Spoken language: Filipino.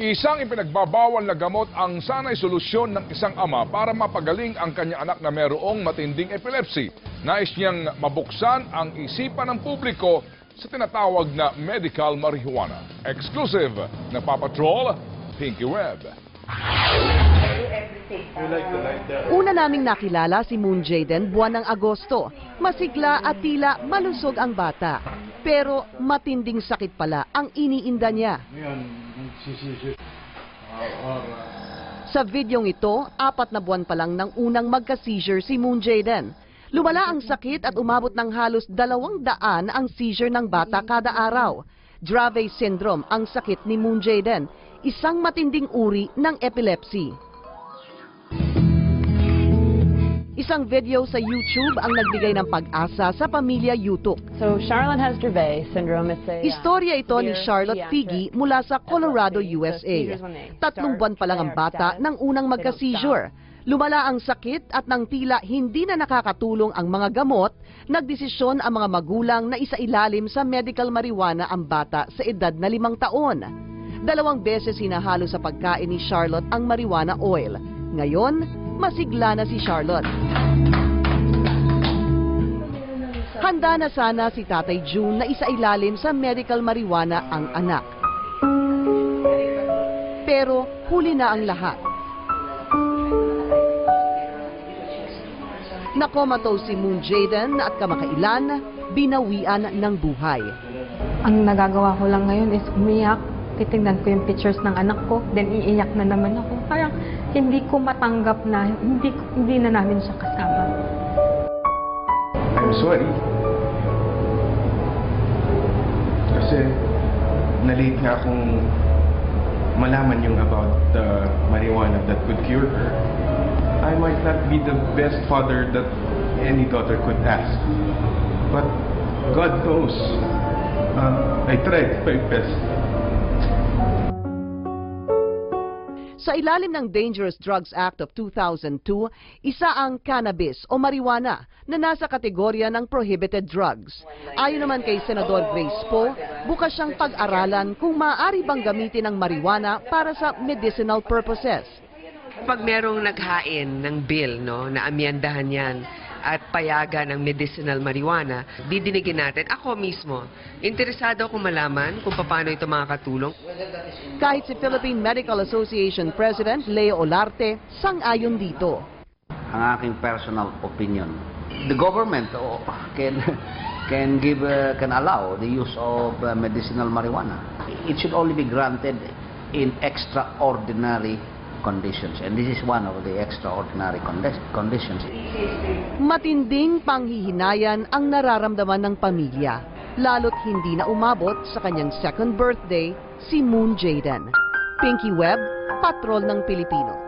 Isang ipinagbabawal na gamot ang sanay solusyon ng isang ama para mapagaling ang kanyang anak na mayroong matinding epilepsy. Nais niyang mabuksan ang isipan ng publiko sa tinatawag na medical marijuana. Exclusive na Papatrol, Pinky Web. Una naming nakilala si Moon Jaden buwan ng Agosto. Masigla at tila malusog ang bata. Pero matinding sakit pala ang iniinda niya. Sa videong ito, 4 na buwan pa lang ng unang magka-seizure si Moon Jaden. Lumala ang sakit at umabot ng halos 200 ang seizure ng bata kada araw. Dravet syndrome ang sakit ni Moon Jaden, isang matinding uri ng epilepsy. Isang video sa YouTube ang nagbigay ng pag-asa sa pamilya Yutuk. So Charlotte has Dravet syndrome. Istorya ito ni Charlotte Figi mula sa Colorado, USA. 3 buwan pa lang ang bata nang unang magka-seizure. Lumala ang sakit at nang tila hindi na nakakatulong ang mga gamot, nagdesisyon ang mga magulang na isailalim sa medical marijuana ang bata sa edad na 5 taon. 2 beses hinahalo sa pagkain ni Charlotte ang marijuana oil. Ngayon, masigla na si Charlotte. Handa na sana si Tatay June na isailalim sa medical marijuana ang anak. Pero huli na ang lahat. Nakomatose si Moon Jaden at kamakailan, binawian ng buhay. Ang nagagawa ko lang ngayon is umiyak. Titignan ko yung pictures ng anak ko, then iiyak na naman ako. Parang hindi ko matanggap na hindi na namin siya kasama. I'm sorry. Kasi na-late nga akong malaman yung about the marijuana that could cure her. I might not be the best father that any daughter could ask. But God knows, I tried my best. Sa ilalim ng Dangerous Drugs Act of 2002, isa ang cannabis o marijuana na nasa kategorya ng prohibited drugs. Ayon naman kay Senador Grace Poe, bukas siyang pag-aralan kung maaari bang gamitin ang marijuana para sa medicinal purposes. Pag merong naghain ng bill, na amyendahan yan at payagan ng medicinal marijuana, didinigin natin. Ako mismo, interesado akong malaman kung paano ito makakatulong. Kahit si Philippine Medical Association President Leo Olarte, sang-ayon dito. Ang aking personal opinion, the government can allow the use of medicinal marijuana. It should only be granted in extraordinary conditions, and this is one of the extraordinary conditions. Matinding panghihinayan ang nararamdaman ng pamilya, lalo't hindi na umabot sa kanyang 2nd birthday si Moon Jaden. Pinky Web, Patrol ng Pilipino.